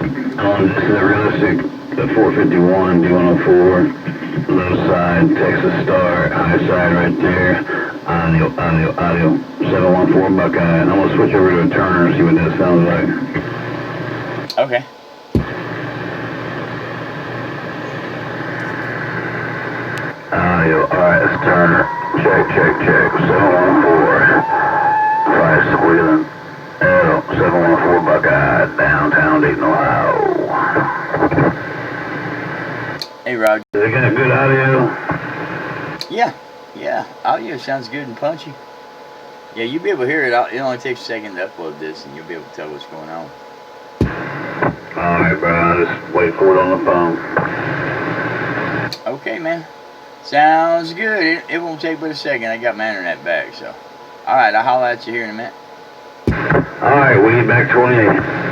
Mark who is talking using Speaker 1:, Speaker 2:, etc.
Speaker 1: This is a realistic, the 451, D104, low side, Texas Star, high side right there, audio, 714 Buckeye. And I'm going to switch over to a Turner and see what that sounds like.
Speaker 2: Okay.
Speaker 1: Audio, alright, it's Turner. Check. 714. Price Wheeling. 714 Buckeye, downtown Dayton, Ohio.
Speaker 2: Hey, Roger.
Speaker 1: They got good audio?
Speaker 2: Yeah. Audio sounds good and punchy. Yeah, you'll be able to hear it. It only takes a second to upload this, and you'll be able to tell what's going on.
Speaker 1: Alright, bro. I'll just wait for it on the phone.
Speaker 2: Okay, man. Sounds good. It won't take but a second. I got my internet back, so. Alright, I'll holler at you here in a minute.
Speaker 1: Alright, we back 28.